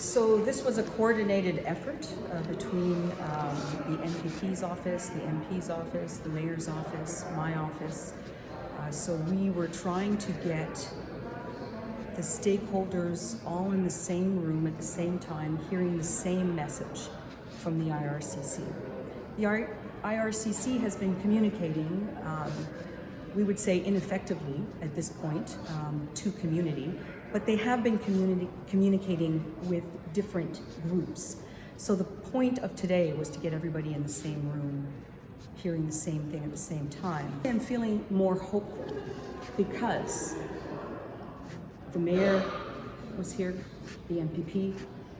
So this was a coordinated effort between the MPP's office, the MP's office, the mayor's office, my office. So we were trying to get the stakeholders all in the same room at the same time, hearing the same message from the IRCC. The IRCC has been communicating, we would say ineffectively at this point, to community, but they have been communicating with different groups. So the point of today was to get everybody in the same room, hearing the same thing at the same time. I'm feeling more hopeful because the mayor was here, the MPP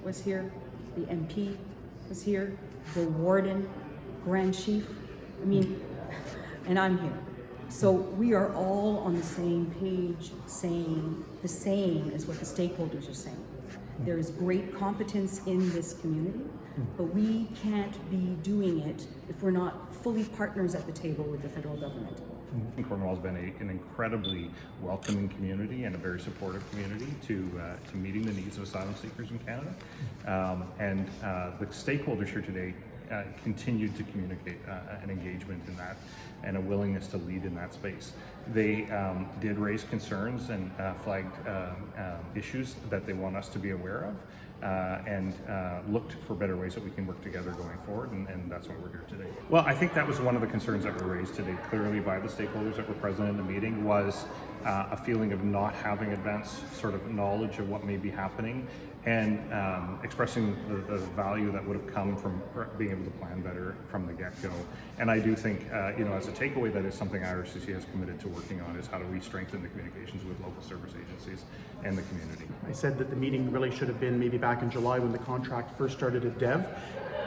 was here, the MP was here, the warden, Grand Chief, and I'm here. So we are all on the same page saying the same as what the stakeholders are saying. There is great competence in this community, but we can't be doing it if we're not fully partners at the table with the federal government. Cornwall has been an incredibly welcoming community and a very supportive community to meeting the needs of asylum seekers in Canada. The stakeholders here today continued to communicate an engagement in that and a willingness to lead in that space. They did raise concerns and flagged issues that they want us to be aware of and looked for better ways that we can work together going forward, and that's why we're here today. Well, I think that was one of the concerns that were raised today clearly by the stakeholders that were present in the meeting was a feeling of not having advanced sort of knowledge of what may be happening and expressing the value that would have come from being able to plan better from the get-go. And I do think, as a takeaway, that is something IRCC has committed to working on, is how do we strengthen the communications with local service agencies and the community. I said that the meeting really should have been maybe back in July when the contract first started at DEV,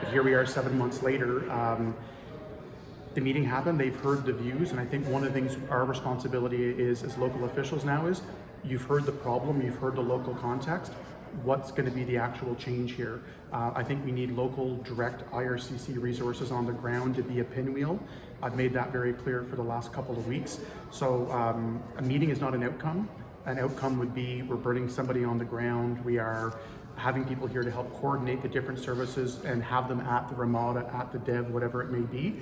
but here we are 7 months later. The meeting happened, they've heard the views, and I think one of the things our responsibility is as local officials now is, you've heard the problem, you've heard the local context, what's going to be the actual change here? I think we need local direct IRCC resources on the ground to be a pinwheel. I've made that very clear for the last couple of weeks. So a meeting is not an outcome. An outcome would be we're bringing somebody on the ground, we are having people here to help coordinate the different services and have them at the Ramada, at the DEV, whatever it may be.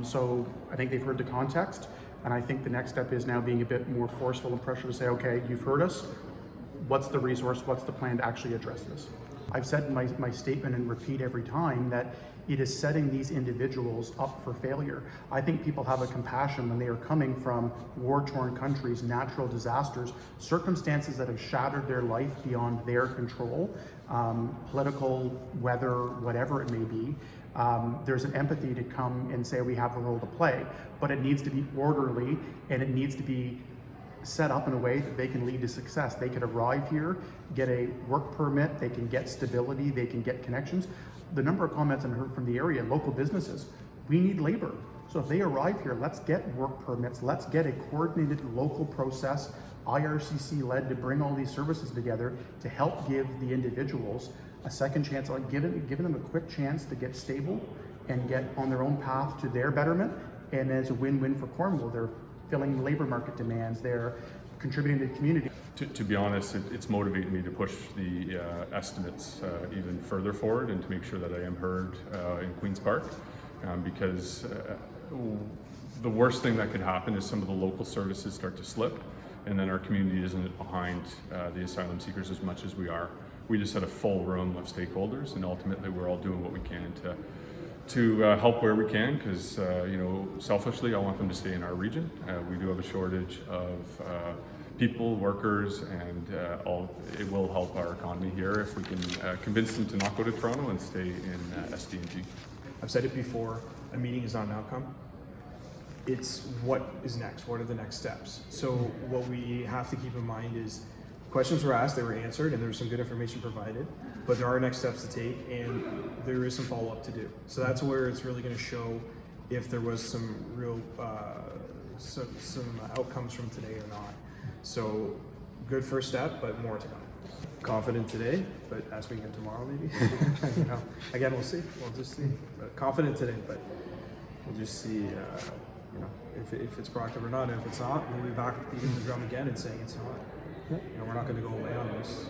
So I think they've heard the context, and I think the next step is now being a bit more forceful and pressure to say, okay, you've heard us, what's the resource, what's the plan to actually address this? I've said in my statement and repeat every time that it is setting these individuals up for failure. I think people have a compassion when they are coming from war-torn countries, natural disasters, circumstances that have shattered their life beyond their control, political, weather, whatever it may be. There's an empathy to come and say we have a role to play, but it needs to be orderly and it needs to be set up in a way that they can lead to success. They can arrive here, get a work permit, they can get stability, they can get connections. The number of comments I've heard from the area, local businesses, we need labor. So if they arrive here, let's get work permits, let's get a coordinated local process, IRCC led, to bring all these services together to help give the individuals a second chance, like giving them a quick chance to get stable and get on their own path to their betterment. And it's a win-win for Cornwall. They're filling labor market demands, they're contributing to the community. To be honest, it's motivated me to push the estimates even further forward and to make sure that I am heard in Queen's Park, because the worst thing that could happen is some of the local services start to slip, and then our community isn't behind the asylum seekers as much as we are. We just had a full room of stakeholders, and ultimately we're all doing what we can to help where we can, because selfishly I want them to stay in our region. We do have a shortage of people, workers, and it will help our economy here if we can convince them to not go to Toronto and stay in SDNG. I've said it before, a meeting is not an outcome. It's what is next, what are the next steps? So what we have to keep in mind is questions were asked, they were answered, and there was some good information provided, but there are next steps to take, and there is some follow-up to do. So that's where it's really going to show if there was some real some outcomes from today or not. So good first step, but more to come. Confident today, but ask me again tomorrow maybe. Again, we'll see. We'll just see. But confident today, but we'll just see. If it's productive or not. And if it's not, we'll be back beating the drum again and saying it's not. We're not going to go away on this.